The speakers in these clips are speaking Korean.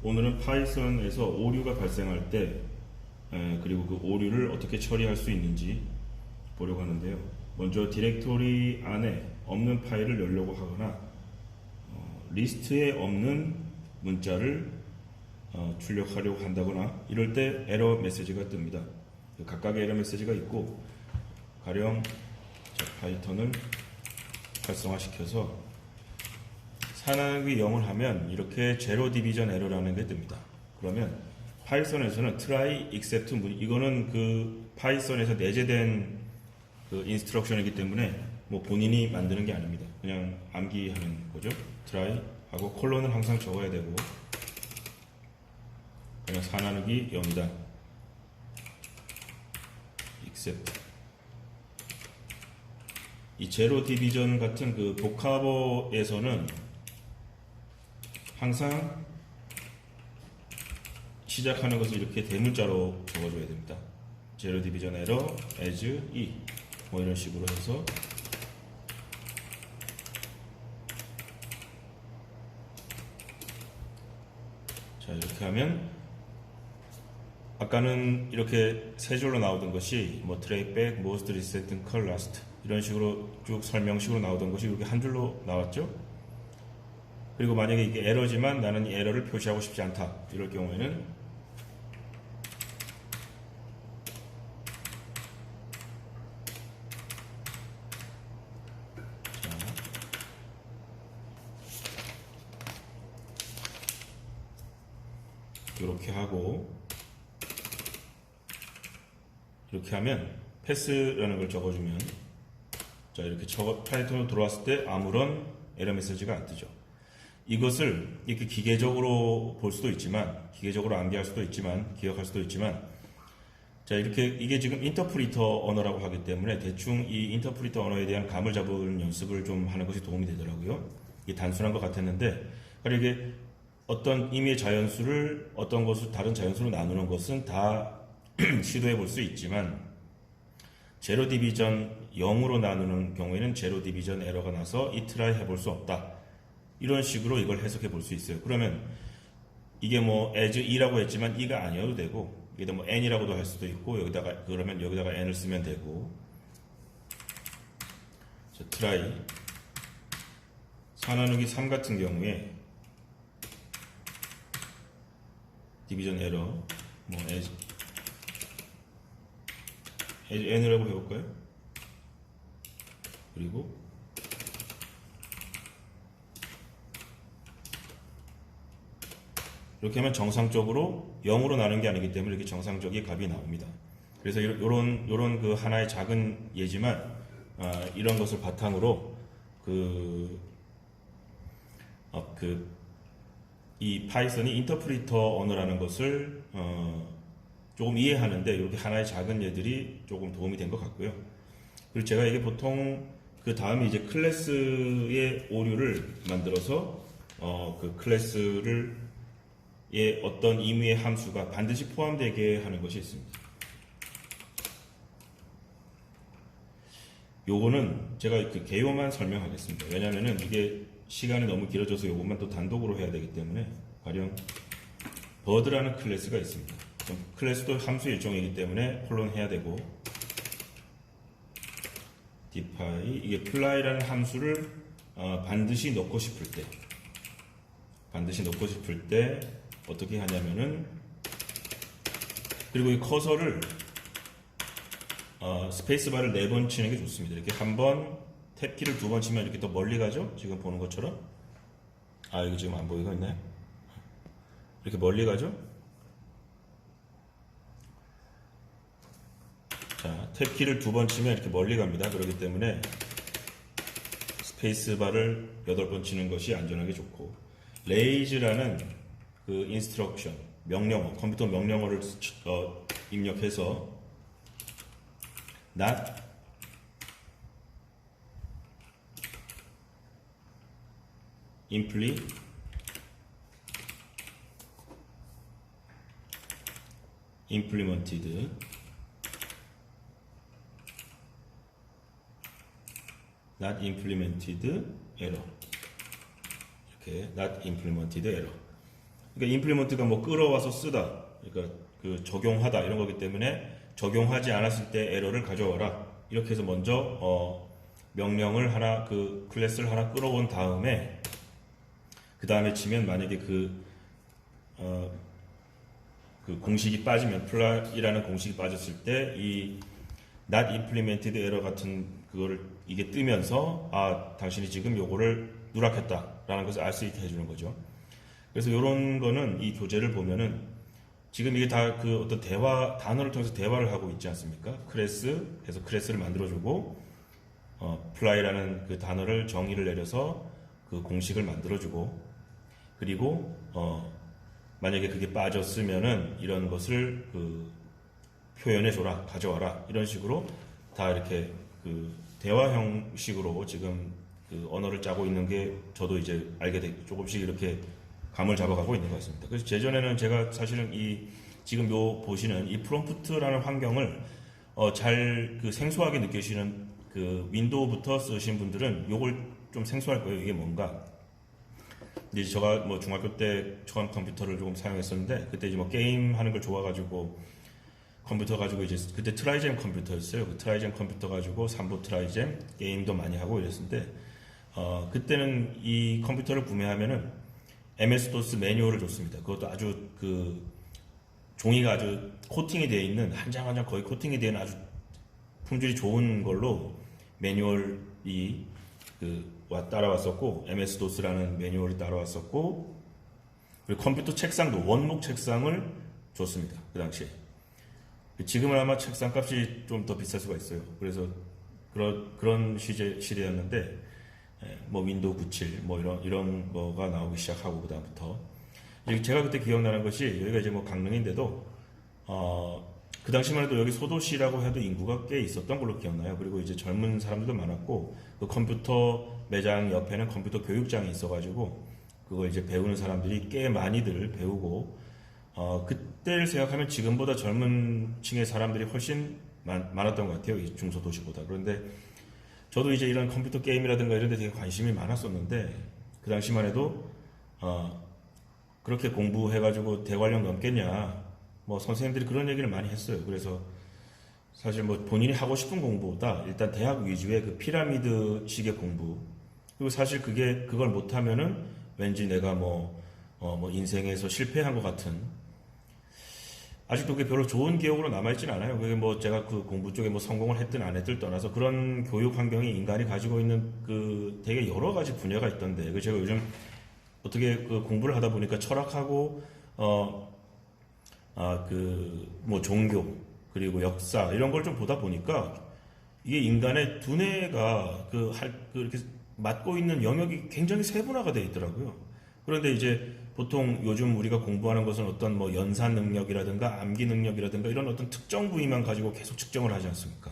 오늘은 파이썬에서 오류가 발생할 때 그리고 그 오류를 어떻게 처리할 수 있는지 보려고 하는데요. 먼저 디렉토리 안에 없는 파일을 열려고 하거나 리스트에 없는 문자를 출력하려고 한다거나 이럴 때 에러 메시지가 뜹니다. 각각의 에러 메시지가 있고 가령 파이썬을 활성화시켜서 산하기 0을 하면 이렇게 제로 디비전 에러라는 게 뜹니다. 그러면 파이썬에서는 try except 이거는 그 파이썬에서 내재된 그 인스트럭션이기 때문에 뭐 본인이 만드는 게 아닙니다. 그냥 암기하는 거죠. try 하고 콜론을 항상 적어야 되고 그냥 산하기 0이다. except 이 제로 디비전 같은 그 복합어에서는 항상 시작하는 것을 이렇게 대문자로 적어줘야 됩니다. 제로 디비전 에러 as e 뭐 이런 식으로 해서 자 이렇게 하면 아까는 이렇게 세 줄로 나오던 것이 뭐 트레이 백, most recent, call last 이런 식으로 쭉 설명식으로 나오던 것이 이렇게 한 줄로 나왔죠. 그리고 만약에 이게 에러지만 나는 이 에러를 표시하고 싶지 않다. 이럴 경우에는 이렇게 하고 이렇게 하면 패스라는 걸 적어주면 자 이렇게 파이썬으로 들어왔을 때 아무런 에러 메시지가 안 뜨죠. 이것을 이렇게 기계적으로 볼 수도 있지만, 기계적으로 암기할 수도 있지만, 기억할 수도 있지만, 자, 이렇게, 이게 지금 인터프리터 언어라고 하기 때문에 대충 이 인터프리터 언어에 대한 감을 잡은 연습을 좀 하는 것이 도움이 되더라고요. 이게 단순한 것 같았는데, 그러니까 이게 어떤 임의의 자연수를 어떤 것을 다른 자연수로 나누는 것은 다 시도해 볼 수 있지만, 제로 디비전 0으로 나누는 경우에는 제로 디비전 에러가 나서 이 트라이 해볼 수 없다. 이런 식으로 이걸 해석해 볼 수 있어요. 그러면 이게 뭐 as e라고 했지만 e가 아니어도 되고 여기다 뭐 n이라고도 할 수도 있고 여기다가 그러면 여기다가 n을 쓰면 되고 자, try 4 나누기 3 같은 경우에 디비전 에러 뭐 as n이라고 해볼까요? 그리고 이렇게 하면 정상적으로 0으로 나눈 게 아니기 때문에 이렇게 정상적인 값이 나옵니다. 그래서 요런 그 하나의 작은 예지만 이런 것을 바탕으로 이 파이썬이 인터프리터 언어라는 것을 조금 이해하는데 이렇게 하나의 작은 예들이 조금 도움이 된 것 같고요. 그리고 제가 이게 보통 그 다음에 이제 클래스의 오류를 만들어서 그 클래스를 어떤 임의의 함수가 반드시 포함되게 하는 것이 있습니다. 요거는 제가 그 개요만 설명하겠습니다. 왜냐면은 이게 시간이 너무 길어져서 요것만 또 단독으로 해야 되기 때문에 가령 버드라는 클래스가 있습니다. 클래스도 함수 일종이기 때문에 콜론 해야 되고 define 이게 fly라는 함수를 반드시 넣고 싶을 때 어떻게 하냐면은 그리고 이 커서를 스페이스바를 4번 치는 게 좋습니다. 이렇게 한 번 탭키를 2번 치면 이렇게 더 멀리 가죠? 지금 보는 것처럼 이거 지금 안 보이고 있나요? 이렇게 멀리 가죠? 자, 탭키를 2번 치면 이렇게 멀리 갑니다. 그렇기 때문에 스페이스바를 8번 치는 것이 안전하게 좋고 raise라는 그 인스트럭션, 명령어, 컴퓨터 명령어를 입력해서 not implemented not implemented error 이렇게 not implemented error 그러니까 implement가 뭐 끌어와서 쓰다, 그러니까 그 적용하다 이런 거기 때문에 적용하지 않았을 때 에러를 가져와라. 이렇게 해서 먼저 명령을 하나, 그 클래스를 하나 끌어온 다음에 그 다음에 치면 만약에 그 공식이 빠지면 fly이라는 공식이 빠졌을 때 이 not implemented error 같은 그거를 이게 뜨면서 당신이 지금 요거를 누락했다라는 것을 알 수 있게 해주는 거죠. 그래서 이런 거는 이 교재를 보면은 지금 이게 다 그 어떤 대화 단어를 통해서 대화를 하고 있지 않습니까? 클래스 해서 클래스를 만들어주고 fly라는 그 단어를 정의를 내려서 그 공식을 만들어주고 그리고 만약에 그게 빠졌으면은 이런 것을 그 표현해줘라, 가져와라 이런 식으로 다 이렇게 그 대화 형식으로 지금 그 언어를 짜고 있는 게 저도 이제 알게 되 조금씩 이렇게 감을 잡아가고 있는 것 같습니다. 그래서 예전에는 제가 사실은 지금 보시는 이 프롬프트라는 환경을 잘 그 생소하게 느끼시는 그 윈도우부터 쓰신 분들은 요걸 좀 생소할 거예요. 이게 뭔가. 이제 제가 뭐 중학교 때 처음 컴퓨터를 조금 사용했었는데 그때 이제 뭐 게임 하는 걸 좋아가지고 컴퓨터 가지고 이제 그때 트라이젠 컴퓨터였어요. 그 트라이젠 컴퓨터 가지고 삼보 트라이젠 게임도 많이 하고 이랬는데 그때는 이 컴퓨터를 구매하면은 MS-DOS 매뉴얼을 줬습니다. 그것도 아주 그 종이가 아주 코팅이 되어 있는 한 장 한 장 거의 코팅이 되는 아주 품질이 좋은 걸로 매뉴얼이 따라왔었고 MS-DOS라는 매뉴얼이 따라왔었고 그리고 컴퓨터 책상도 원목 책상을 줬습니다. 그 당시에. 지금은 아마 책상 값이 좀 더 비쌀 수가 있어요. 그래서 그런 시대였는데 뭐 윈도우 97 뭐 이런 거가 나오기 시작하고 그다음부터 제가 그때 기억나는 것이 여기가 이제 뭐 강릉인데도 그 당시만 해도 여기 소도시라고 해도 인구가 꽤 있었던 걸로 기억나요. 그리고 이제 젊은 사람들도 많았고 그 컴퓨터 매장 옆에는 컴퓨터 교육장이 있어가지고 그거 이제 배우는 사람들이 꽤 많이들 배우고 그때를 생각하면 지금보다 젊은 층의 사람들이 훨씬 많았던 것 같아요. 이 중소도시보다. 그런데 저도 이제 이런 컴퓨터 게임이라든가 이런 데 되게 관심이 많았었는데 그 당시만 해도 그렇게 공부해가지고 대관령 넘겠냐 뭐 선생님들이 그런 얘기를 많이 했어요. 그래서 사실 뭐 본인이 하고 싶은 공부보다 일단 대학 위주의 그 피라미드 식의 공부 그리고 사실 그걸 못하면은 왠지 내가 뭐 인생에서 실패한 것 같은 아직도 그게 별로 좋은 기억으로 남아있진 않아요. 그게 뭐 제가 그 공부 쪽에 뭐 성공을 했든 안 했든 떠나서 그런 교육 환경이 인간이 가지고 있는 그 되게 여러 가지 분야가 있던데 그 제가 요즘 어떻게 그 공부를 하다 보니까 철학하고 뭐 종교 그리고 역사 이런 걸 좀 보다 보니까 이게 인간의 두뇌가 이렇게 맡고 있는 영역이 굉장히 세분화가 되어 있더라고요. 그런데 이제 보통 요즘 우리가 공부하는 것은 어떤 뭐 연산 능력이라든가 암기 능력이라든가 이런 어떤 특정 부위만 가지고 계속 측정을 하지 않습니까?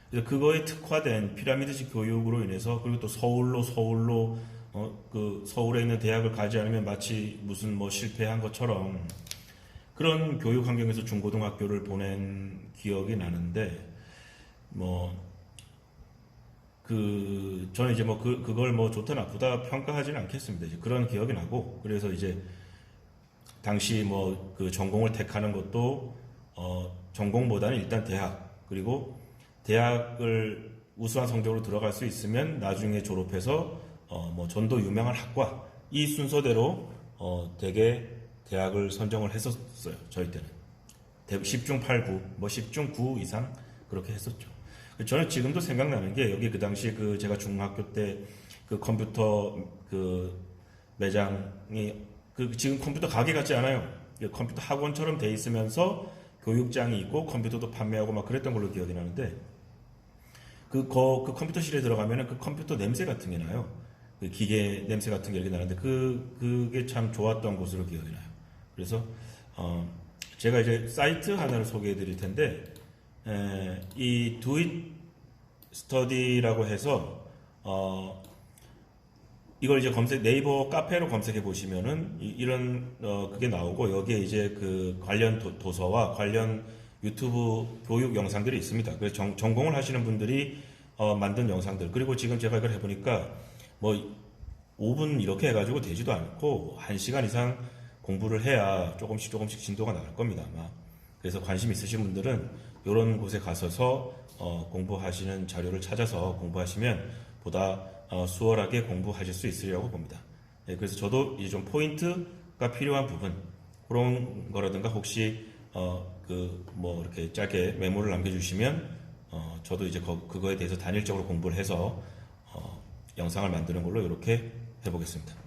그래서 그거에 특화된 피라미드식 교육으로 인해서 그리고 또 서울로 그 서울에 있는 대학을 가지 않으면 마치 무슨 뭐 실패한 것처럼 그런 교육 환경에서 중고등학교를 보낸 기억이 나는데 저는 이제 그걸 뭐 좋다 나쁘다 평가하지는 않겠습니다. 이제 그런 기억이 나고, 그래서 이제 당시 그 전공을 택하는 것도, 전공보다는 일단 대학, 그리고 대학을 우수한 성적으로 들어갈 수 있으면 나중에 졸업해서, 전도 유명한 학과, 이 순서대로, 되게 대학을 선정을 했었어요. 저희 때는. 10중 8구, 10중 9 이상 그렇게 했었죠. 저는 지금도 생각나는 게 여기 그 당시 제가 중학교 때 그 컴퓨터 매장이 지금 컴퓨터 가게 같지 않아요. 컴퓨터 학원처럼 돼 있으면서 교육장이 있고 컴퓨터도 판매하고 막 그랬던 걸로 기억이 나는데 그 컴퓨터실에 들어가면은 그 컴퓨터 냄새 같은 게 나요. 그 기계 냄새 같은 게 이렇게 나는데 그게 참 좋았던 곳으로 기억이 나요. 그래서 제가 이제 사이트 하나를 소개해 드릴 텐데 이 Do It Study라고 해서 이걸 이제 네이버 카페로 검색해 보시면은 이런 그게 나오고 여기에 이제 그 관련 도서와 관련 유튜브 교육 영상들이 있습니다. 그래서 전공을 하시는 분들이 만든 영상들, 그리고 지금 제가 이걸 해보니까 5분 이렇게 해가지고 되지도 않고 1시간 이상 공부를 해야 조금씩 진도가 나갈 겁니다, 아마. 그래서 관심 있으신 분들은 이런 곳에 가셔서 공부하시는 자료를 찾아서 공부하시면 보다 수월하게 공부하실 수 있으리라고 봅니다. 예, 그래서 저도 이제 좀 포인트가 필요한 부분 그런 거라든가 혹시 뭐 이렇게 짧게 메모를 남겨주시면 저도 이제 그거에 대해서 단일적으로 공부를 해서 영상을 만드는 걸로 이렇게 해보겠습니다.